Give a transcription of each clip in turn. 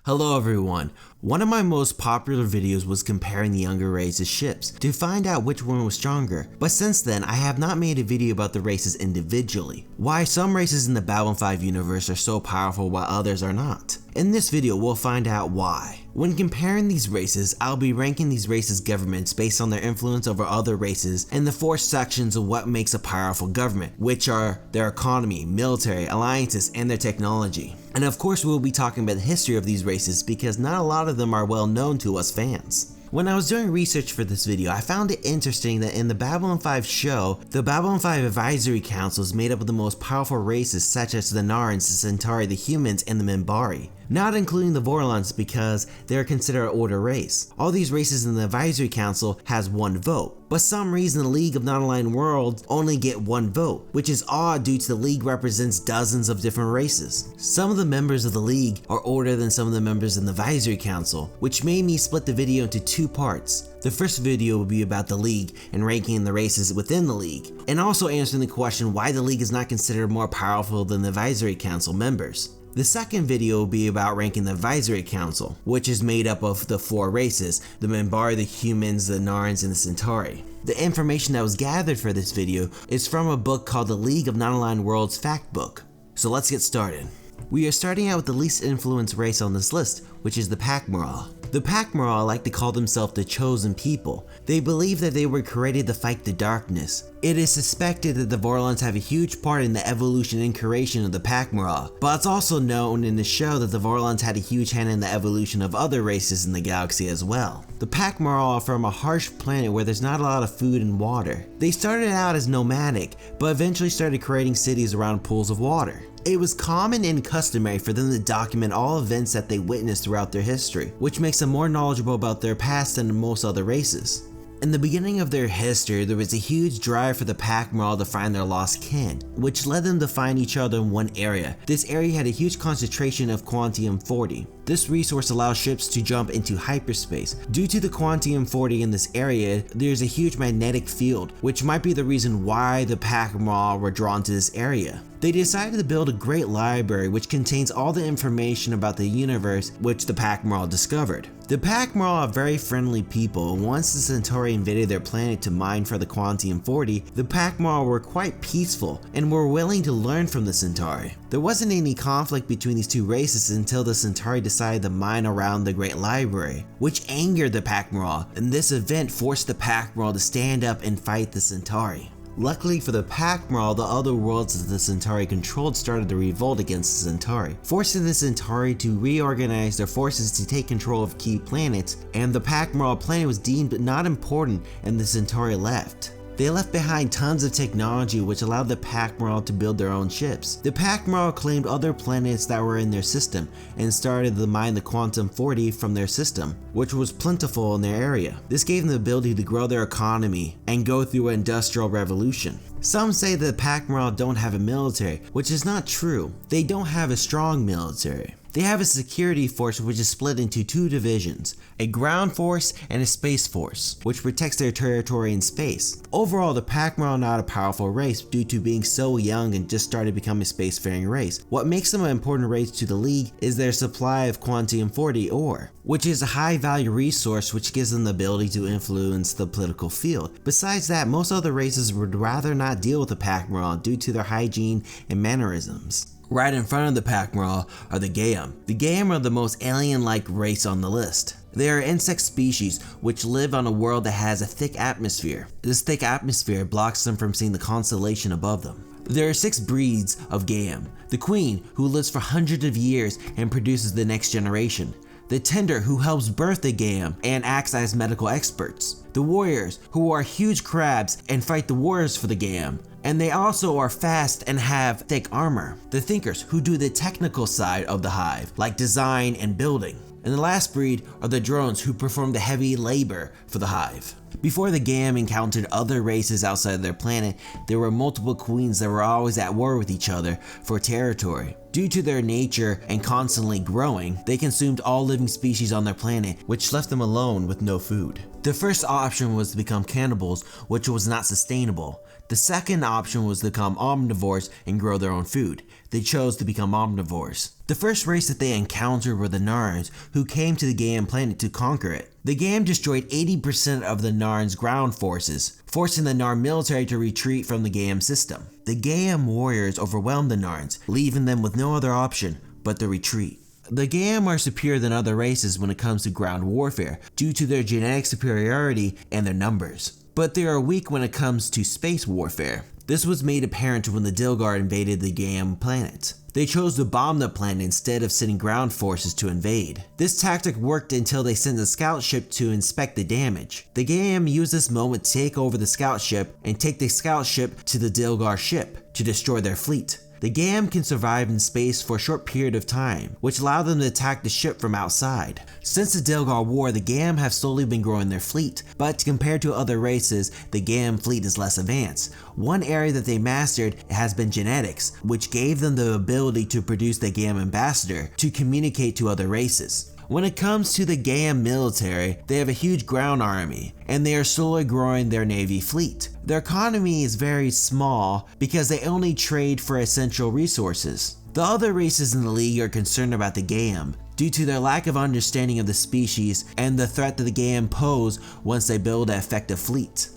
Hello everyone. One of my most popular videos was comparing the younger races' ships to find out which one was stronger, but since then I have not made a video about the races individually. Why some races in the Babylon 5 universe are so powerful while others are not. In this video we'll find out why. When comparing these races, I'll be ranking these races' governments based on their influence over other races and the 4 sections of what makes a powerful government, which are their economy, military, alliances, and their technology. And of course we'll be talking about the history of these races because not a lot of them are well known to us fans. When I was doing research for this video, I found it interesting that in the Babylon 5 show, the Babylon 5 Advisory Council is made up of the most powerful races such as the Narns, the Centauri, the humans, and the Minbari. Not including the Vorlons because they are considered an older race. All these races in the Advisory Council has 1 vote, but some reason the League of Non-Aligned Worlds only get 1 vote, which is odd due to the League represents dozens of different races. Some of the members of the League are older than some of the members in the Advisory Council, which made me split the video into 2 parts. The first video will be about the League and ranking the races within the League, and also answering the question why the League is not considered more powerful than the Advisory Council members. The second video will be about ranking the Advisory Council, which is made up of the 4 races, the Minbari, the humans, the Narns, and the Centauri. The information that was gathered for this video is from a book called the League of Non-Aligned Worlds Fact Book. So let's get started. We are starting out with the least influenced race on this list, which is the Pakmaw. The Pakmaw like to call themselves the chosen people. They believe that they were created to fight the darkness. It is suspected that the Vorlons have a huge part in the evolution and creation of the Pakmaw, but it's also known in the show that the Vorlons had a huge hand in the evolution of other races in the galaxy as well. The Pakmaw are from a harsh planet where there's not a lot of food and water. They started out as nomadic, but eventually started creating cities around pools of water. It was common and customary for them to document all events that they witnessed throughout their history, which makes them more knowledgeable about their past than most other races. In the beginning of their history, there was a huge drive for the Pakmaw to find their lost kin, which led them to find each other in one area. This area had a huge concentration of Quantium-40. This resource allows ships to jump into hyperspace. Due to the Quantium-40 in this area, there's a huge magnetic field, which might be the reason why the Pakmaw were drawn to this area. They decided to build a great library which contains all the information about the universe which the Pakmaw discovered. The Pakmaw are very friendly people, and once the Centauri invaded their planet to mine for the Quantium-40, the Pakmaw were quite peaceful and were willing to learn from the Centauri. There wasn't any conflict between these 2 races until the Centauri decided to mine around the Great Library, which angered the Pakmaw, and this event forced the Pakmaw to stand up and fight the Centauri. Luckily for the Pakmaw, the other worlds that the Centauri controlled started to revolt against the Centauri, forcing the Centauri to reorganize their forces to take control of key planets, and the Pakmaw planet was deemed not important and the Centauri left. They left behind tons of technology which allowed the Pakmaw to build their own ships. The Pakmaw claimed other planets that were in their system and started to mine the Quantium-40 from their system, which was plentiful in their area. This gave them the ability to grow their economy and go through an industrial revolution. Some say that the Pakmaw don't have a military, which is not true. They don't have a strong military. They have a security force which is split into 2 divisions, a ground force and a space force, which protects their territory in space. Overall, the Pakmaw are not a powerful race due to being so young and just started becoming a spacefaring race. What makes them an important race to the League is their supply of Quantium-40 ore, which is a high value resource which gives them the ability to influence the political field. Besides that, most other races would rather not deal with the Pakmaw due to their hygiene and mannerisms. Right in front of the Pakmaw are the Gaim. The Gaim are the most alien-like race on the list. They are insect species which live on a world that has a thick atmosphere. This thick atmosphere blocks them from seeing the constellation above them. There are 6 breeds of Gaim. The Queen, who lives for hundreds of years and produces the next generation. The Tender, who helps birth the Gaim and acts as medical experts. The Warriors, who are huge crabs and fight the wars for the Gaim. And they also are fast and have thick armor. The Thinkers, who do the technical side of the hive, like design and building. And the last breed are the Drones, who perform the heavy labor for the hive. Before the Gaim encountered other races outside of their planet, there were multiple queens that were always at war with each other for territory. Due to their nature and constantly growing, they consumed all living species on their planet, which left them alone with no food. The first option was to become cannibals, which was not sustainable. The second option was to become omnivores and grow their own food. They chose to become omnivores. The first race that they encountered were the Narns, who came to the Gaim planet to conquer it. The Gaim destroyed 80% of the Narns' ground forces, forcing the Narn military to retreat from the Gaim system. The Gaim warriors overwhelmed the Narns, leaving them with no other option but to retreat. The Gaim are superior than other races when it comes to ground warfare, due to their genetic superiority and their numbers. But they are weak when it comes to space warfare. This was made apparent when the Dilgar invaded the Gaim planet. They chose to bomb the planet instead of sending ground forces to invade. This tactic worked until they sent a scout ship to inspect the damage. The Gaim used this moment to take over the scout ship and take the scout ship to the Dilgar ship to destroy their fleet. The Gaim can survive in space for a short period of time, which allowed them to attack the ship from outside. Since the Dilgar War, the Gaim have slowly been growing their fleet, but compared to other races, the Gaim fleet is less advanced. One area that they mastered has been genetics, which gave them the ability to produce the Gaim ambassador to communicate to other races. When it comes to the Gaim military, they have a huge ground army, and they are slowly growing their navy fleet. Their economy is very small because they only trade for essential resources. The other races in the league are concerned about the Gaim, due to their lack of understanding of the species and the threat that the Gaim pose once they build an effective fleet.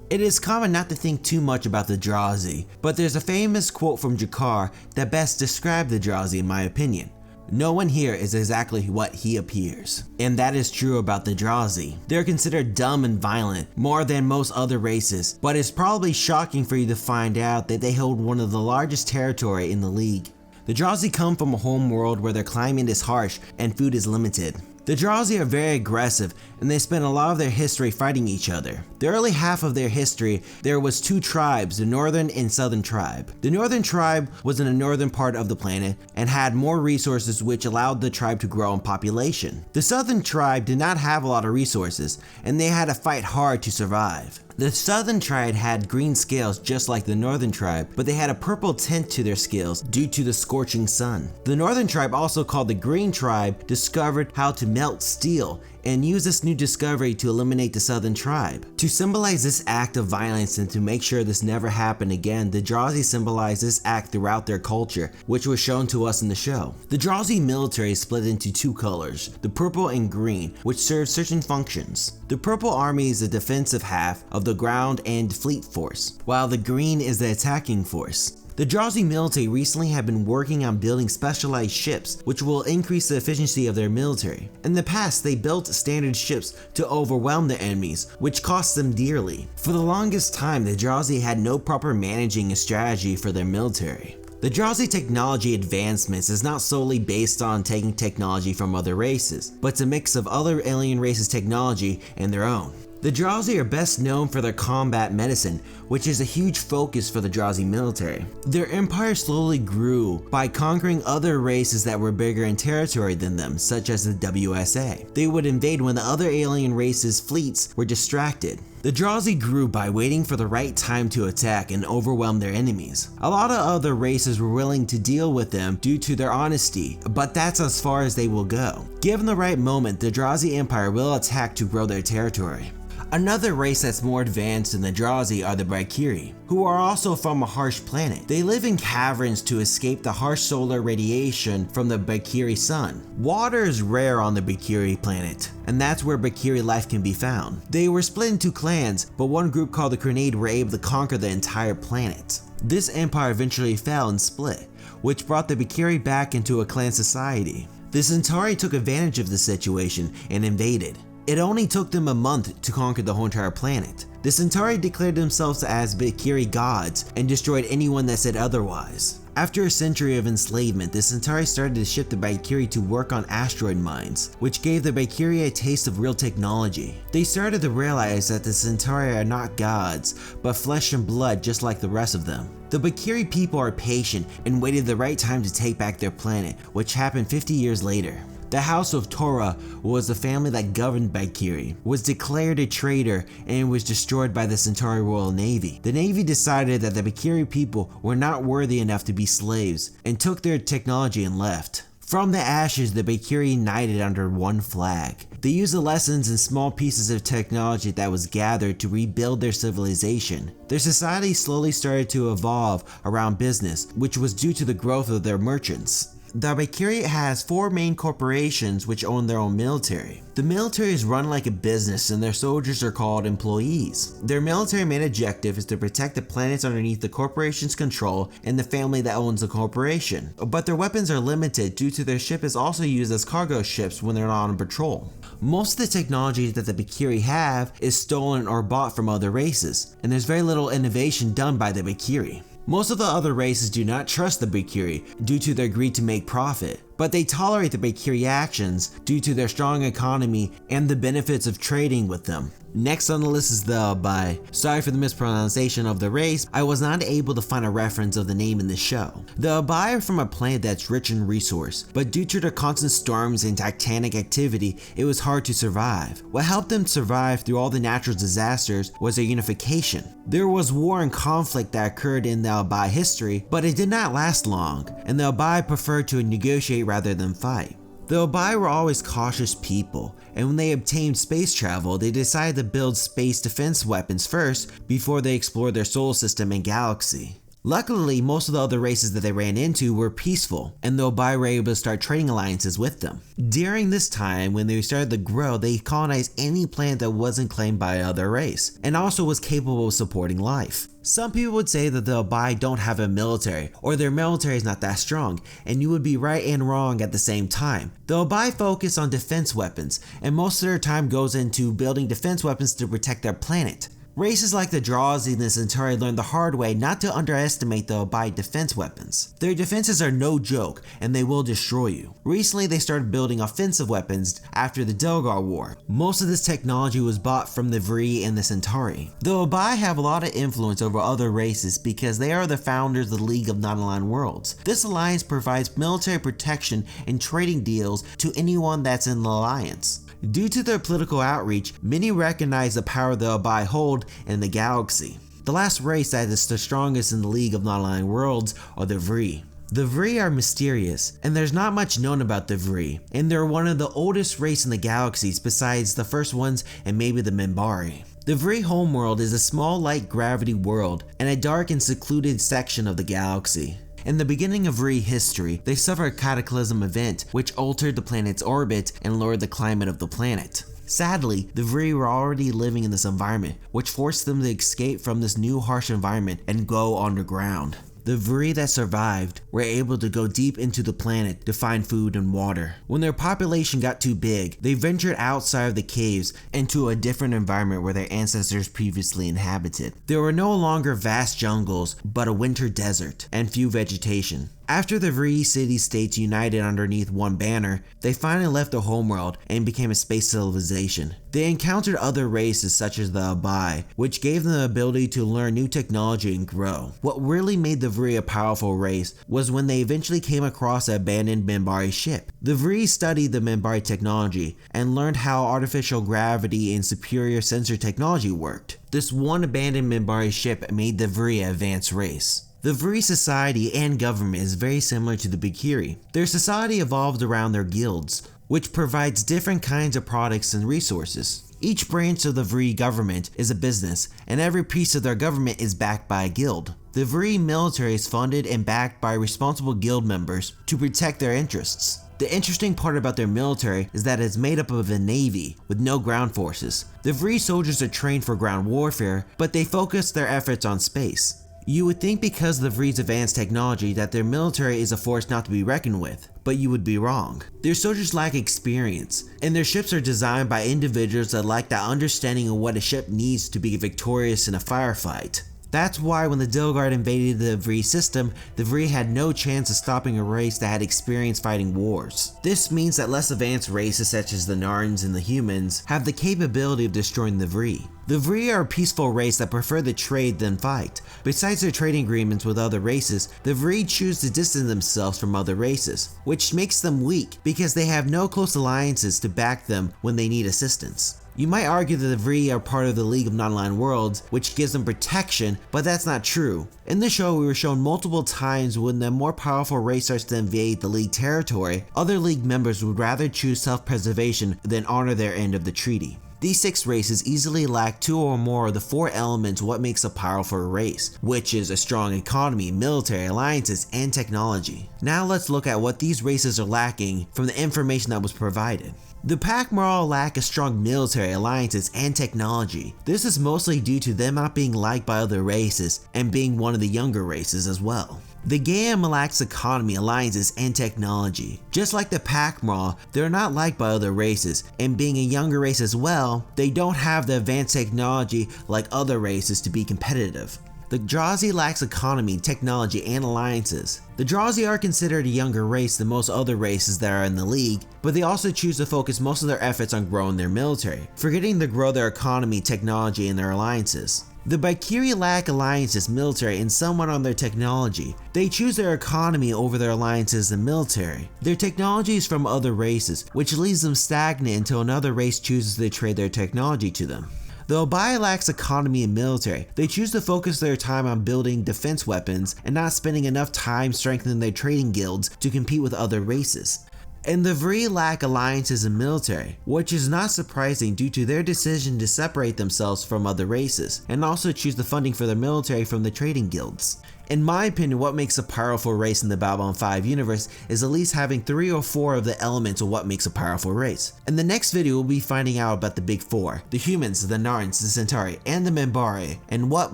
It is common not to think too much about the Drazi, but there's a famous quote from Jakar that best describes the Drazi in my opinion. No one here is exactly what he appears. And that is true about the Drazi. They're considered dumb and violent, more than most other races, but it's probably shocking for you to find out that they hold one of the largest territory in the league. The Drazi come from a home world where their climate is harsh and food is limited. The Drazi are very aggressive, and they spend a lot of their history fighting each other. The early half of their history, there was two tribes, the northern and southern tribe. The northern tribe was in the northern part of the planet and had more resources, which allowed the tribe to grow in population. The southern tribe did not have a lot of resources, and they had to fight hard to survive. The southern tribe had green scales just like the northern tribe, but they had a purple tint to their scales due to the scorching sun. The northern tribe, also called the green tribe, discovered how to melt steel and used this new discovery to eliminate the southern tribe. To symbolize this act of violence and to make sure this never happened again, the Drazi symbolize this act throughout their culture, which was shown to us in the show. The Drazi military is split into two colors, the purple and green, which serve certain functions. The purple army is the defensive half of the ground and fleet force, while the green is the attacking force. The Drazi military recently have been working on building specialized ships, which will increase the efficiency of their military. In the past, they built standard ships to overwhelm the enemies, which cost them dearly. For the longest time, the Drazi had no proper managing strategy for their military. The Drazi technology advancements is not solely based on taking technology from other races, but it's a mix of other alien races' technology and their own. The Drazi are best known for their combat medicine, which is a huge focus for the Drazi military. Their empire slowly grew by conquering other races that were bigger in territory than them, such as the WSA. They would invade when the other alien races' fleets were distracted. The Drazi grew by waiting for the right time to attack and overwhelm their enemies. A lot of other races were willing to deal with them due to their honesty, but that's as far as they will go. Given the right moment, the Drazi Empire will attack to grow their territory. Another race that's more advanced than the Drazi are the Bikiri, who are also from a harsh planet. They live in caverns to escape the harsh solar radiation from the Bikiri sun. Water is rare on the Bikiri planet, and that's where Bikiri life can be found. They were split into clans, but one group called the Grenade were able to conquer the entire planet. This empire eventually fell and split, which brought the Bikiri back into a clan society. The Centauri took advantage of the situation and invaded. It only took them a month to conquer the whole entire planet. The Centauri declared themselves as Bikiri gods and destroyed anyone that said otherwise. After a century of enslavement, the Centauri started to ship the Bikiri to work on asteroid mines, which gave the Bikiri a taste of real technology. They started to realize that the Centauri are not gods, but flesh and blood just like the rest of them. The Bikiri people are patient and waited the right time to take back their planet, which happened 50 years later. The House of Torah was the family that governed Bikiri, was declared a traitor, and was destroyed by the Centauri Royal Navy. The Navy decided that the Bikiri people were not worthy enough to be slaves, and took their technology and left. From the ashes, the Bikiri united under one flag. They used the lessons and small pieces of technology that was gathered to rebuild their civilization. Their society slowly started to evolve around business, which was due to the growth of their merchants. The Bikiri has 4 main corporations which own their own military. The military is run like a business and their soldiers are called employees. Their military main objective is to protect the planets underneath the corporation's control and the family that owns the corporation. But their weapons are limited due to their ship is also used as cargo ships when they're not on patrol. Most of the technology that the Bikiri have is stolen or bought from other races, and there's very little innovation done by the Bikiri. Most of the other races do not trust the Bikiri due to their greed to make profit, but they tolerate the Bikiri actions due to their strong economy and the benefits of trading with them. Next on the list is the Abbai. Sorry for the mispronunciation of the race, I was not able to find a reference of the name in the show. The Abbai are from a planet that's rich in resource, but due to their constant storms and titanic activity, it was hard to survive. What helped them survive through all the natural disasters was their unification. There was war and conflict that occurred in the Abbai history, but it did not last long, and the Abbai preferred to negotiate rather than fight. The Abbai were always cautious people, and when they obtained space travel, they decided to build space defense weapons first before they explored their solar system and galaxy. Luckily, most of the other races that they ran into were peaceful, and the Abbai were able to start trading alliances with them. During this time, when they started to grow, they colonized any planet that wasn't claimed by another race, and also was capable of supporting life. Some people would say that the Abbai don't have a military, or their military is not that strong, and you would be right and wrong at the same time. The Abbai focus on defense weapons, and most of their time goes into building defense weapons to protect their planet. Races like the Drazi and the Centauri learned the hard way not to underestimate the Abbai defense weapons. Their defenses are no joke, and they will destroy you. Recently, they started building offensive weapons after the Delgar War. Most of this technology was bought from the Vree and the Centauri. The Abbai have a lot of influence over other races because they are the founders of the League of Non-Aligned Worlds. This alliance provides military protection and trading deals to anyone that's in the alliance. Due to their political outreach, many recognize the power the Abbai hold in the galaxy. The last race that is the strongest in the League of Non-Aligned Worlds are the Vree. The Vree are mysterious, and there's not much known about the Vree, and they're one of the oldest race in the galaxies besides the first ones and maybe the Minbari. The Vree homeworld is a small light gravity world and a dark and secluded section of the galaxy. In the beginning of Vree history, they suffered a cataclysm event which altered the planet's orbit and lowered the climate of the planet. Sadly, the Vree were already living in this environment, which forced them to escape from this new harsh environment and go underground. The Vree that survived were able to go deep into the planet to find food and water. When their population got too big, they ventured outside of the caves into a different environment where their ancestors previously inhabited. There were no longer vast jungles, but a winter desert and few vegetation. After the Vree city-states united underneath one banner, they finally left their homeworld and became a space civilization. They encountered other races such as the Abbai, which gave them the ability to learn new technology and grow. What really made the Vree a powerful race was when they eventually came across an abandoned Minbari ship. The Vree studied the Minbari technology and learned how artificial gravity and superior sensor technology worked. This one abandoned Minbari ship made the Vree an advanced race. The Vree society and government is very similar to the Bikiri. Their society evolved around their guilds, which provides different kinds of products and resources. Each branch of the Vree government is a business, and every piece of their government is backed by a guild. The Vree military is funded and backed by responsible guild members to protect their interests. The interesting part about their military is that it's made up of a navy with no ground forces. The Vree soldiers are trained for ground warfare, but they focus their efforts on space. You would think because of the Vree's advanced technology that their military is a force not to be reckoned with, but you would be wrong. Their soldiers lack experience, and their ships are designed by individuals that lack that understanding of what a ship needs to be victorious in a firefight. That's why when the Dilgard invaded the Vree system, the Vree had no chance of stopping a race that had experience fighting wars. This means that less advanced races such as the Narns and the humans have the capability of destroying the Vree. The Vree are a peaceful race that prefer to trade than fight. Besides their trading agreements with other races, the Vree choose to distance themselves from other races, which makes them weak because they have no close alliances to back them when they need assistance. You might argue that the Vree are part of the League of Non-Aligned Worlds, which gives them protection, but that's not true. In the show, we were shown multiple times when the more powerful race starts to invade the League territory, other League members would rather choose self-preservation than honor their end of the treaty. These 6 races easily lack 2 or more of the 4 elements of what makes a powerful race, which is a strong economy, military, alliances, and technology. Now let's look at what these races are lacking from the information that was provided. The Pakmaw lack a strong military, alliances, and technology. This is mostly due to them not being liked by other races and being one of the younger races as well. The Gaim lacks economy, alliances, and technology. Just like the Pakmaw, they're not liked by other races, and being a younger race as well, they don't have the advanced technology like other races to be competitive. The Drazi lacks economy, technology, and alliances. The Drazi are considered a younger race than most other races that are in the League, but they also choose to focus most of their efforts on growing their military, forgetting to grow their economy, technology, and their alliances. The Bikiri lack alliances, military, and somewhat on their technology. They choose their economy over their alliances and military. Their technology is from other races, which leaves them stagnant until another race chooses to trade their technology to them. The Abbai lacks economy and military. They choose to focus their time on building defense weapons and not spending enough time strengthening their trading guilds to compete with other races. And the Vree lack alliances and military, which is not surprising due to their decision to separate themselves from other races, and also choose the funding for their military from the trading guilds. In my opinion, what makes a powerful race in the Babylon 5 universe is at least having 3 or 4 of the elements of what makes a powerful race. In the next video, we'll be finding out about the big 4, the humans, the Narns, the Centauri, and the Minbari, and what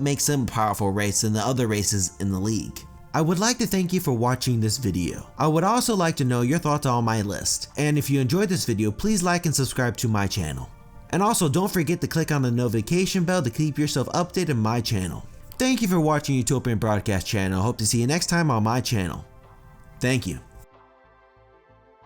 makes them a powerful race than the other races in the League. I would like to thank you for watching this video. I would also like to know your thoughts on my list, and if you enjoyed this video, please like and subscribe to my channel. And also don't forget to click on the notification bell to keep yourself updated on my channel. Thank you for watching Utopian Broadcast Channel. Hope to see you next time on my channel. Thank you.